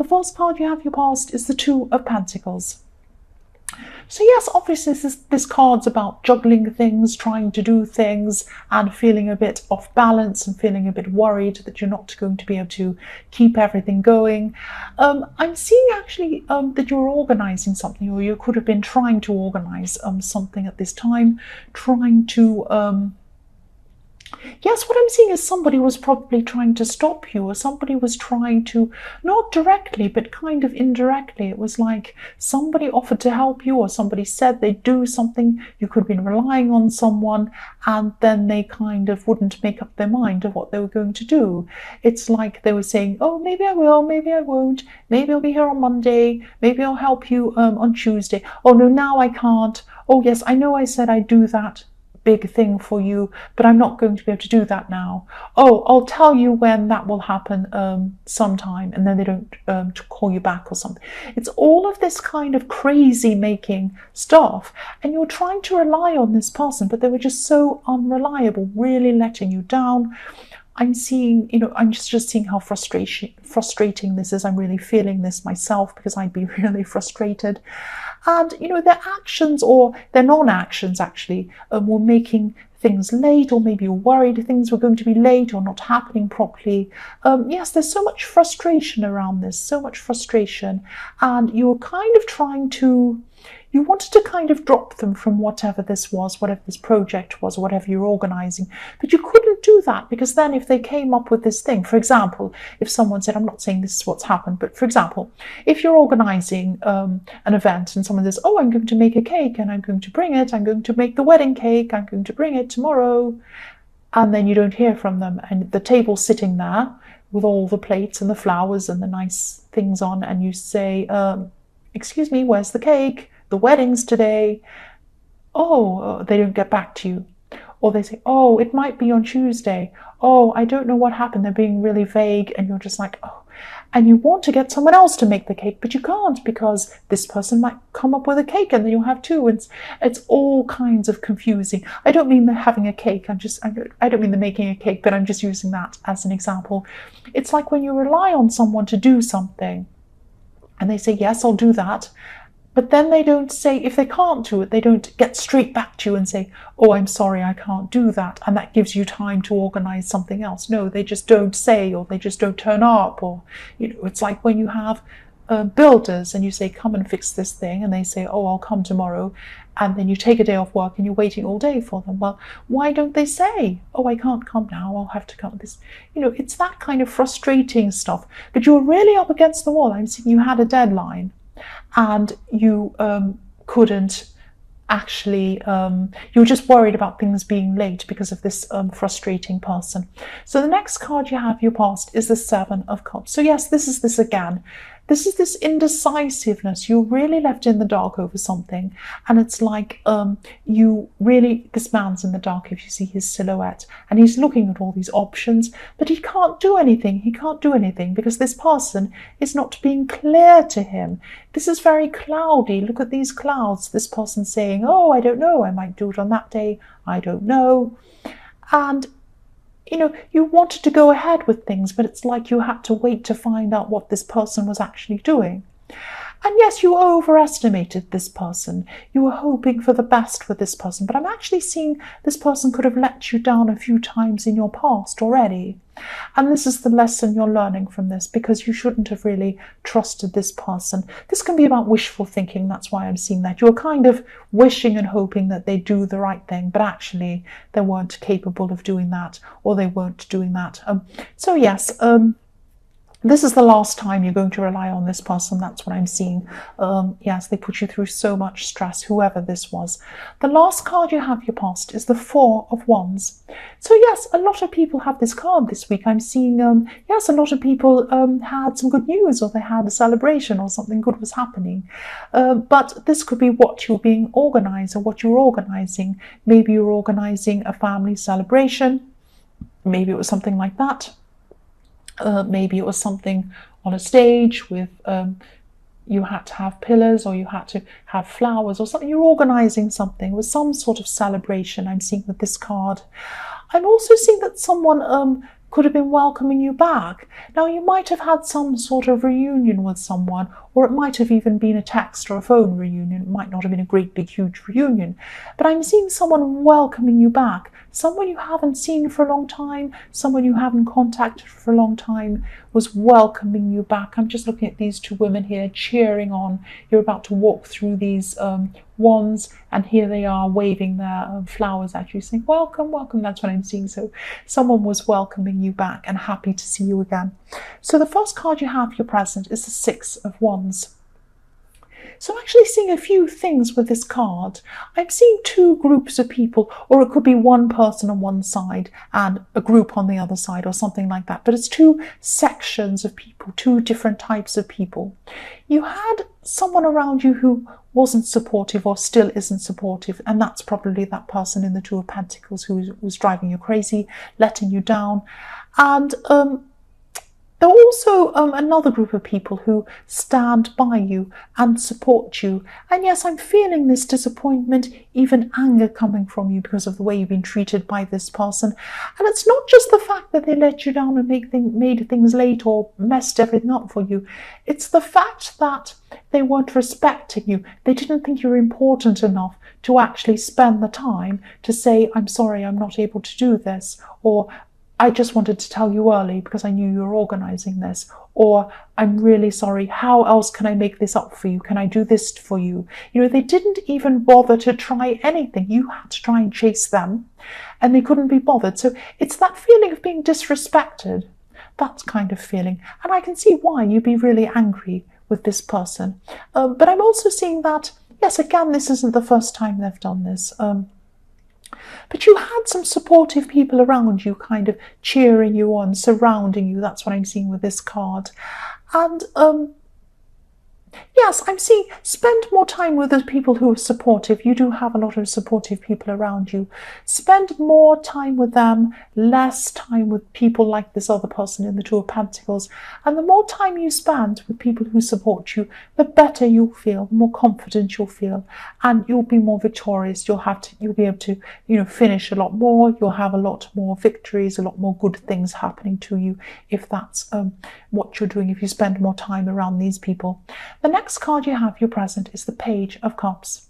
The first card you have your past is the Two of Pentacles. So yes, obviously this card's about juggling things, trying to do things, and feeling a bit off balance and feeling a bit worried that you're not going to be able to keep everything going. I'm seeing actually that you're organizing something, or you could have been trying to organize something at this time, trying to yes, what I'm seeing is somebody was probably trying to stop you, or somebody was trying to, not directly, but kind of indirectly. It was like somebody offered to help you, or somebody said they'd do something. You could have been relying on someone, and then they kind of wouldn't make up their mind of what they were going to do. It's like they were saying, oh, maybe I will, maybe I won't, maybe I'll be here on Monday, maybe I'll help you on Tuesday. Oh no, now I can't. Oh yes, I know I said I'd do that big thing for you, but I'm not going to be able to do that now. Oh, I'll tell you when that will happen sometime, and then they don't to call you back or something. It's all of this kind of crazy making stuff, and you're trying to rely on this person, but they were just so unreliable, really letting you down. I'm seeing, I'm just seeing how frustrating this is. I'm really feeling this myself, because I'd be really frustrated. And, their actions, or their non-actions actually, were making things late, or maybe you're worried things were going to be late or not happening properly. Yes, there's so much frustration around this, so much frustration. And you're kind of trying to, you wanted to kind of drop them from whatever this was, whatever this project was, or whatever you're organizing. But you couldn't do that, because then if they came up with this thing, for example, if someone said, I'm not saying this is what's happened, but for example, if you're organizing an event and someone says, oh, I'm going to make a cake and I'm going to bring it, I'm going to make the wedding cake, I'm going to bring it tomorrow, and then you don't hear from them, and the table's sitting there with all the plates and the flowers and the nice things on, and you say, excuse me, where's the cake? The wedding's today. Oh, they don't get back to you. Or they say, oh, it might be on Tuesday. Oh, I don't know what happened. They're being really vague, and you're just like, oh. And you want to get someone else to make the cake, but you can't, because this person might come up with a cake and then you'll have two. It's all kinds of confusing. I don't mean they're having a cake. I don't mean they're making a cake, but I'm just using that as an example. It's like when you rely on someone to do something and they say, yes, I'll do that. But then they don't say, if they can't do it, they don't get straight back to you and say, oh, I'm sorry, I can't do that. And that gives you time to organize something else. No, they just don't say, or they just don't turn up. Or, it's like when you have builders and you say, come and fix this thing. And they say, oh, I'll come tomorrow. And then you take a day off work and you're waiting all day for them. Well, why don't they say, oh, I can't come now, I'll have to come this. It's that kind of frustrating stuff. But you're really up against the wall. I'm seeing you had a deadline, and you couldn't actually, you were just worried about things being late because of this frustrating person. So the next card you have, your past, is the Seven of Cups. So yes, this is this again. This is this indecisiveness. You're really left in the dark over something. And it's like this man's in the dark, if you see his silhouette, and he's looking at all these options, but he can't do anything. He can't do anything because this person is not being clear to him. This is very cloudy. Look at these clouds. This person saying, oh, I don't know. I might do it on that day. I don't know. And you wanted to go ahead with things, but it's like you had to wait to find out what this person was actually doing. And yes, you overestimated this person. You were hoping for the best for this person, but I'm actually seeing this person could have let you down a few times in your past already. And this is the lesson you're learning from this, because you shouldn't have really trusted this person. This can be about wishful thinking. That's why I'm seeing that. You're kind of wishing and hoping that they do the right thing, but actually they weren't capable of doing that, or they weren't doing that. So yes, this is the last time you're going to rely on this person. That's what I'm seeing. Yes, they put you through so much stress, whoever this was. The last card you have, your past, is the Four of Wands. So yes, a lot of people have this card this week. I'm seeing, yes, a lot of people had some good news, or they had a celebration, or something good was happening. But this could be what you're being organized, or what you're organizing. Maybe you're organizing a family celebration. Maybe it was something like that. Maybe it was something on a stage with, you had to have pillars, or you had to have flowers, or something. You're organizing something with some sort of celebration, I'm seeing with this card. I'm also seeing that someone could have been welcoming you back. Now, you might have had some sort of reunion with someone, or it might have even been a text or a phone reunion. It might not have been a great big huge reunion, but I'm seeing someone welcoming you back, someone you haven't seen for a long time, someone you haven't contacted for a long time was welcoming you back. I'm just looking at these two women here cheering on. You're about to walk through these wands, and here they are waving their flowers at you, saying welcome, welcome. That's what I'm seeing. So someone was welcoming you back and happy to see you again. So the first card you have, your present, is the Six of Wands. So I'm actually seeing a few things with this card. I'm seeing two groups of people, or it could be one person on one side and a group on the other side, or something like that. But it's two sections of people, two different types of people. You had someone around you who wasn't supportive or still isn't supportive, and that's probably that person in the Two of Pentacles who was driving you crazy, letting you down. And there are also another group of people who stand by you and support you. And yes, I'm feeling this disappointment, even anger coming from you because of the way you've been treated by this person. And it's not just the fact that they let you down and made things late or messed everything up for you. It's the fact that they weren't respecting you. They didn't think you were important enough to actually spend the time to say, I'm sorry, I'm not able to do this, or I just wanted to tell you early because I knew you were organising this, or I'm really sorry, how else can I make this up for you? Can I do this for you? You know, they didn't even bother to try anything. You had to try and chase them, and they couldn't be bothered. So it's that feeling of being disrespected, that kind of feeling. And I can see why you'd be really angry with this person. But I'm also seeing that, yes, again, this isn't the first time they've done this. But you had some supportive people around you, kind of cheering you on, surrounding you. That's what I'm seeing with this card. And yes, I'm seeing spend more time with the people who are supportive. You do have a lot of supportive people around you. Spend more time with them, less time with people like this other person in the Two of Pentacles. And the more time you spend with people who support you, the better you'll feel, the more confident you'll feel, and you'll be more victorious. You'll be able to, finish a lot more. You'll have a lot more victories, a lot more good things happening to you if that's what you're doing, if you spend more time around these people. The next card you have, your present, is the Page of Cups.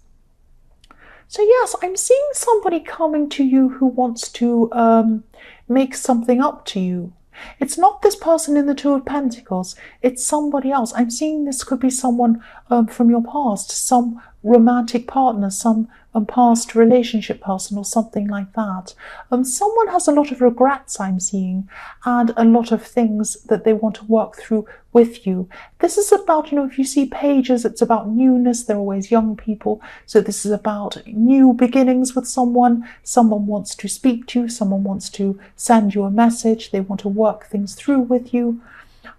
So yes, I'm seeing somebody coming to you who wants to make something up to you. It's not this person in the Two of Pentacles, it's somebody else. I'm seeing this could be someone from your past, some romantic partner, some past relationship person or something like that. Someone has a lot of regrets, I'm seeing, and a lot of things that they want to work through with you. This is about, if you see pages, it's about newness. They're always young people. So this is about new beginnings with someone. Someone wants to speak to you. Someone wants to send you a message. They want to work things through with you.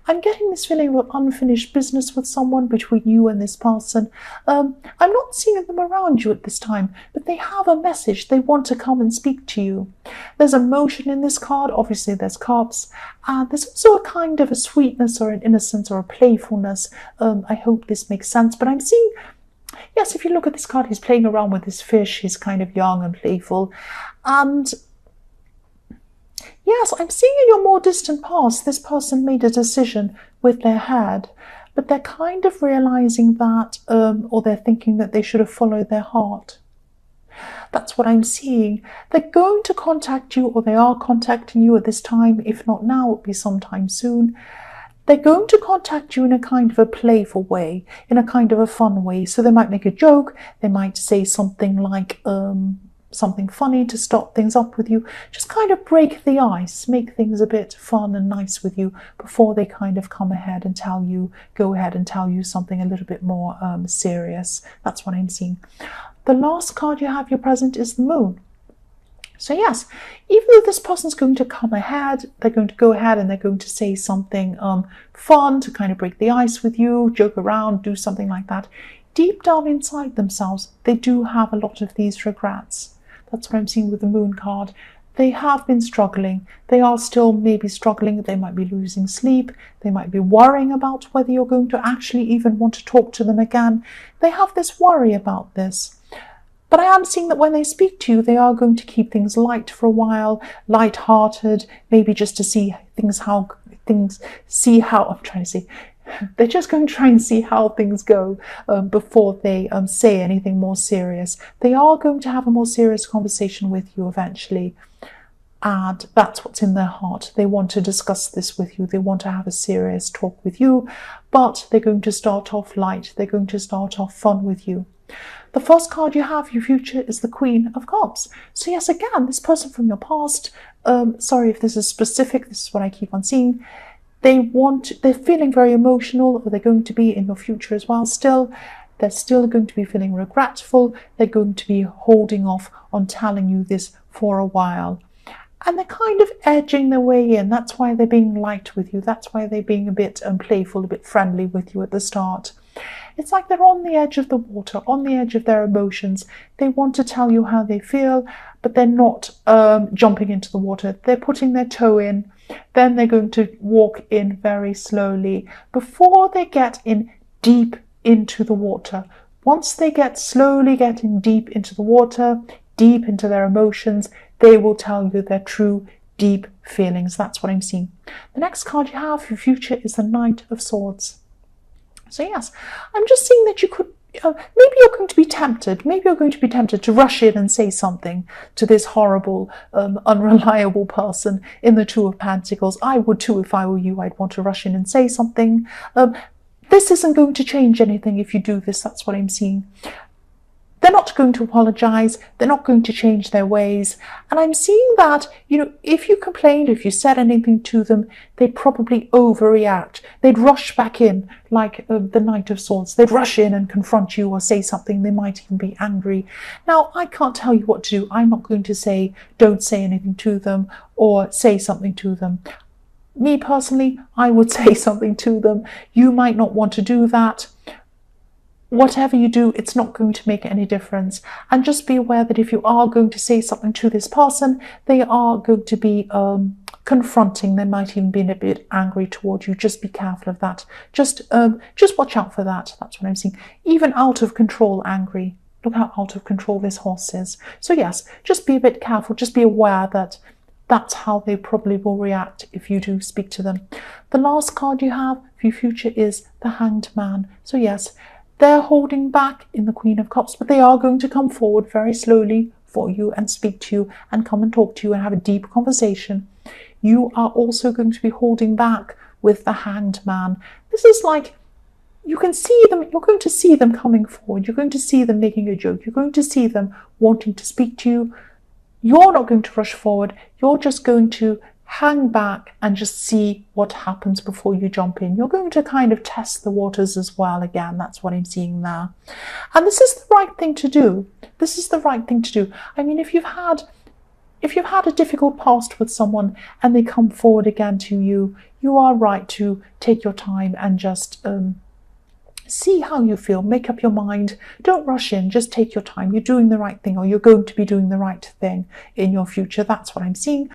I'm getting this feeling of unfinished business with someone between you and this person. I'm not seeing them around you at this time, but they have a message. They want to come and speak to you. There's emotion in this card. Obviously, there's cups. There's also a kind of a sweetness or an innocence or a playfulness. I hope this makes sense. But I'm seeing, yes, if you look at this card, he's playing around with his fish. He's kind of young and playful. And yes, I'm seeing in your more distant past, this person made a decision with their head, but they're kind of realizing that, or they're thinking that they should have followed their heart. That's what I'm seeing. They're going to contact you, or they are contacting you at this time. If not now, it'll be sometime soon. They're going to contact you in a kind of a playful way, in a kind of a fun way. So they might make a joke. They might say something like, something funny to start things up with you, just kind of break the ice, make things a bit fun and nice with you before they kind of go ahead and tell you something a little bit more serious. That's what I'm seeing. The last card you have, your present, is the Moon. So yes, even though this person's going to come ahead, they're going to go ahead and they're going to say something fun to kind of break the ice with you, joke around, do something like that. Deep down inside themselves, they do have a lot of these regrets. That's what I'm seeing with the Moon card. They have been struggling. They are still maybe struggling. They might be losing sleep. They might be worrying about whether you're going to actually even want to talk to them again. They have this worry about this. But I am seeing that when they speak to you, they are going to keep things light for a while, light-hearted, maybe just to see how they're just going to try and see how things go before they say anything more serious. They are going to have a more serious conversation with you eventually. And that's what's in their heart. They want to discuss this with you. They want to have a serious talk with you, but they're going to start off light. They're going to start off fun with you. The first card you have, your future, is the Queen of Cups. So yes, again, this person from your past, sorry if this is specific, this is what I keep on seeing. They're feeling very emotional, or they're going to be in your future as well still. They're still going to be feeling regretful. They're going to be holding off on telling you this for a while. And they're kind of edging their way in. That's why they're being light with you. That's why they're being a bit playful, a bit friendly with you at the start. It's like they're on the edge of the water, on the edge of their emotions. They want to tell you how they feel, but they're not jumping into the water. They're putting their toe in. Then they're going to walk in very slowly before they get in deep into the water. Once they slowly get in deep into the water, deep into their emotions, they will tell you their true, deep feelings. That's what I'm seeing. The next card you have for your future is the Knight of Swords. So yes, I'm just seeing that you could, maybe you're going to be tempted. Maybe you're going to be tempted to rush in and say something to this horrible, unreliable person in the Two of Pentacles. I would too if I were you. I'd want to rush in and say something. This isn't going to change anything if you do this. That's what I'm seeing. They're not going to apologize. They're not going to change their ways. And I'm seeing that, if you complained, if you said anything to them, they'd probably overreact. They'd rush back in like the Knight of Swords. They'd rush in and confront you or say something. They might even be angry. Now, I can't tell you what to do. I'm not going to say, don't say anything to them or say something to them. Me personally, I would say something to them. You might not want to do that. Whatever you do, it's not going to make any difference. And just be aware that if you are going to say something to this person, they are going to be confronting. They might even be a bit angry towards you. Just be careful of that. Just watch out for that. That's what I'm seeing. Even out of control angry. Look how out of control this horse is. So yes, just be a bit careful. Just be aware that that's how they probably will react if you do speak to them. The last card you have for your future is the Hanged Man. So yes, they're holding back in the Queen of Cups, but they are going to come forward very slowly for you and speak to you and come and talk to you and have a deep conversation. You are also going to be holding back with the Hanged Man. This is like, you can see them, you're going to see them coming forward. You're going to see them making a joke. You're going to see them wanting to speak to you. You're not going to rush forward. You're just going to hang back and just see what happens before you jump in. You're going to kind of test the waters as well. Again, that's what I'm seeing there. And this is the right thing to do. This is the right thing to do. I mean, if you've had a difficult past with someone and they come forward again to you, you are right to take your time and just see how you feel. Make up your mind. Don't rush in. Just take your time. You're doing the right thing, or you're going to be doing the right thing in your future. That's what I'm seeing.